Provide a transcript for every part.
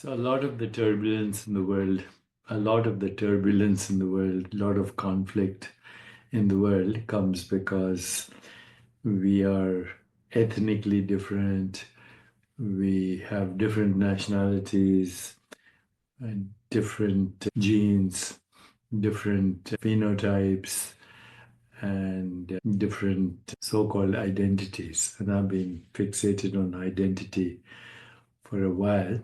So a lot of the turbulence in the world, a lot of the turbulence in the world, a lot of conflict in the world comes because we are ethnically different, we have different nationalities, and different genes, different phenotypes, and different so-called identities. And I've been fixated on identity for a while.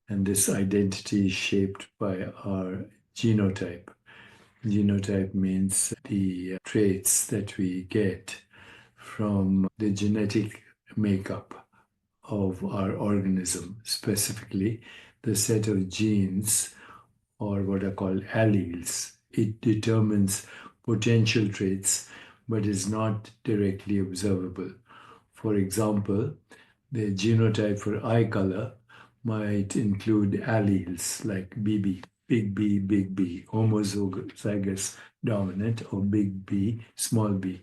And this identity is shaped by our genotype. Genotype means the traits that we get from the genetic makeup of our organism, specifically the set of genes, or what are called alleles. It determines potential traits but is not directly observable. For example, the genotype for eye color might include alleles like BB, big B, homozygous dominant, or big B, small b,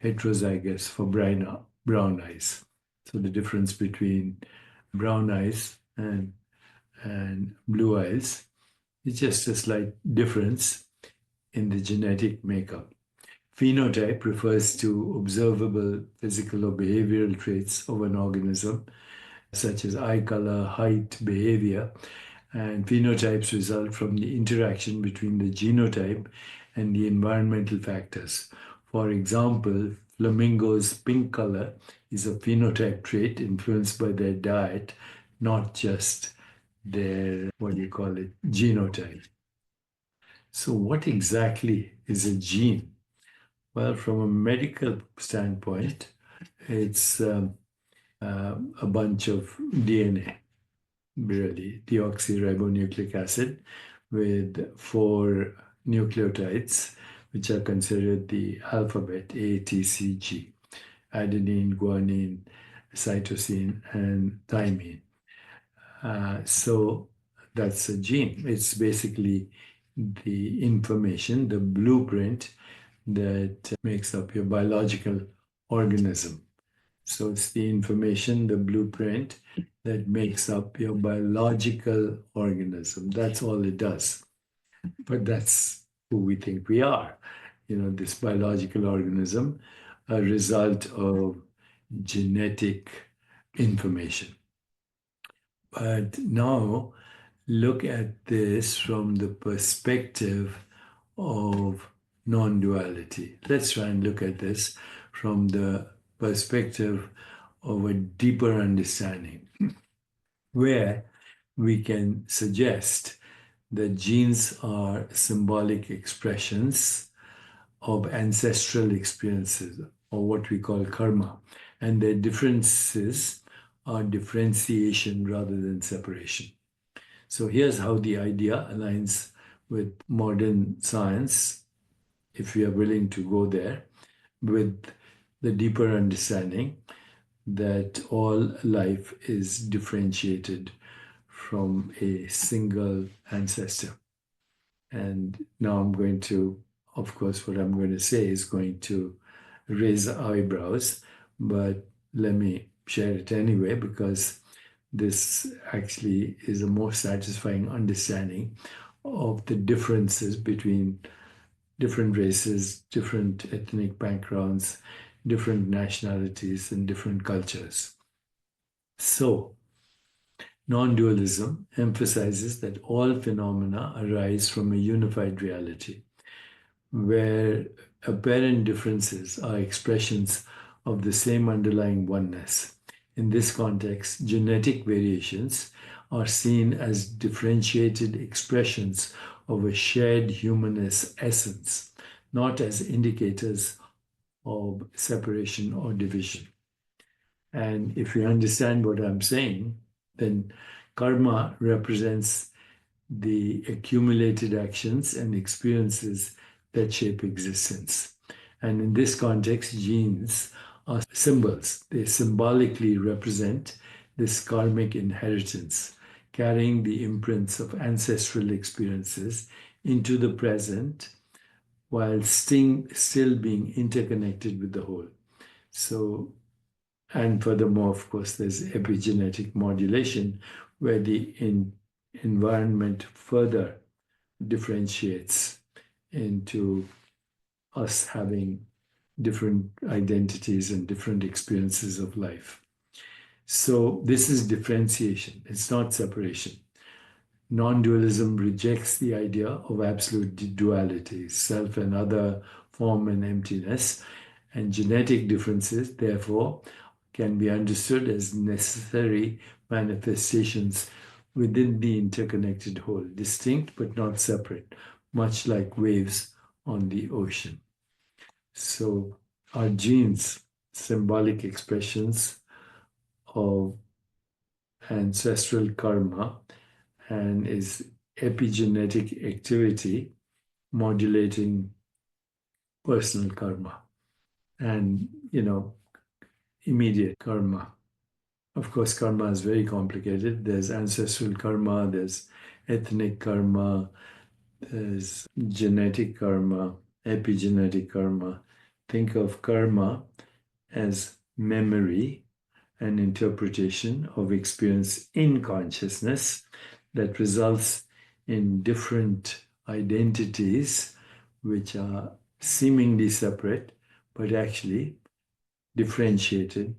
heterozygous for brown eyes. So the difference between brown eyes and blue eyes is just a slight difference in the genetic makeup. Phenotype refers to observable physical or behavioral traits of an organism, such as eye color, height, behavior, and phenotypes result from the interaction between the genotype and the environmental factors. For example, flamingos' pink color is a phenotype trait influenced by their diet, not just their, genotype. So what exactly is a gene? Well, from a medical standpoint, it's a bunch of DNA, really, deoxyribonucleic acid, with 4 nucleotides, which are considered the alphabet A, T, C, G: adenine, guanine, cytosine, and thymine. So that's a gene. It's basically the information, the blueprint that makes up your biological organism. So it's the information, the blueprint that makes up your biological organism. That's all it does. But that's who we think we are. This biological organism, a result of genetic information. But now look at this from the perspective of non-duality. Let's try and look at this from the perspective of a deeper understanding, where we can suggest that genes are symbolic expressions of ancestral experiences, or what we call karma, and their differences are differentiation rather than separation. So here's how the idea aligns with modern science, if we are willing to go there, with the deeper understanding that all life is differentiated from a single ancestor. And now I'm going to, of course, what I'm going to say is going to raise eyebrows, but let me share it anyway, because this actually is a more satisfying understanding of the differences between different races, different ethnic backgrounds, different nationalities, and different cultures. So, non-dualism emphasizes that all phenomena arise from a unified reality, where apparent differences are expressions of the same underlying oneness. In this context, genetic variations are seen as differentiated expressions of a shared human essence, not as indicators of separation or division. And if you understand what I'm saying, then karma represents the accumulated actions and experiences that shape existence. And in this context, genes are symbols. They symbolically represent this karmic inheritance, carrying the imprints of ancestral experiences into the present while still being interconnected with the whole. So, and furthermore, of course, there's epigenetic modulation, where the environment further differentiates into us having different identities and different experiences of life. So this is differentiation. It's not separation. Non-dualism rejects the idea of absolute duality, self and other, form and emptiness, and genetic differences, therefore, can be understood as necessary manifestations within the interconnected whole, distinct but not separate, much like waves on the ocean. So our genes, symbolic expressions of ancestral karma, and is epigenetic activity modulating personal karma and, immediate karma. Of course, karma is very complicated. There's ancestral karma, there's ethnic karma, there's genetic karma, epigenetic karma. Think of karma as memory and interpretation of experience in consciousness that results in different identities which are seemingly separate but actually differentiated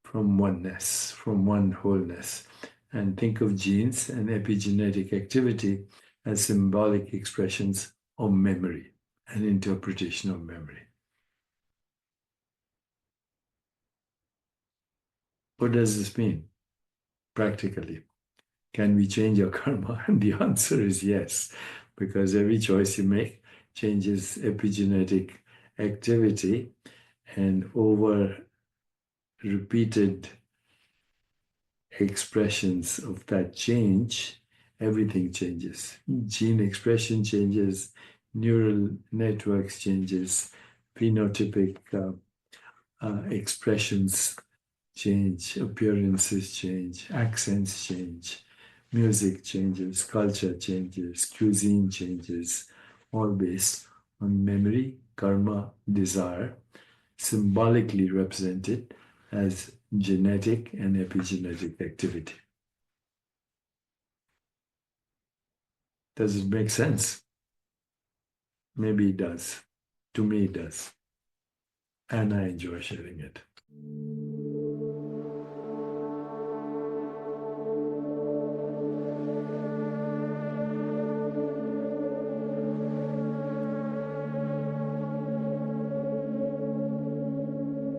from oneness, from one wholeness. And think of genes and epigenetic activity as symbolic expressions of memory and interpretation of memory. What does this mean practically? Can we change our karma? And the answer is yes, because every choice you make changes epigenetic activity, and over repeated expressions of that change, everything changes. Gene expression changes, neural networks changes, phenotypic expressions change, appearances change, accents change, music changes, culture changes, cuisine changes, all based on memory, karma, desire, symbolically represented as genetic and epigenetic activity. Does it make sense? Maybe it does. To me, it does. And I enjoy sharing it.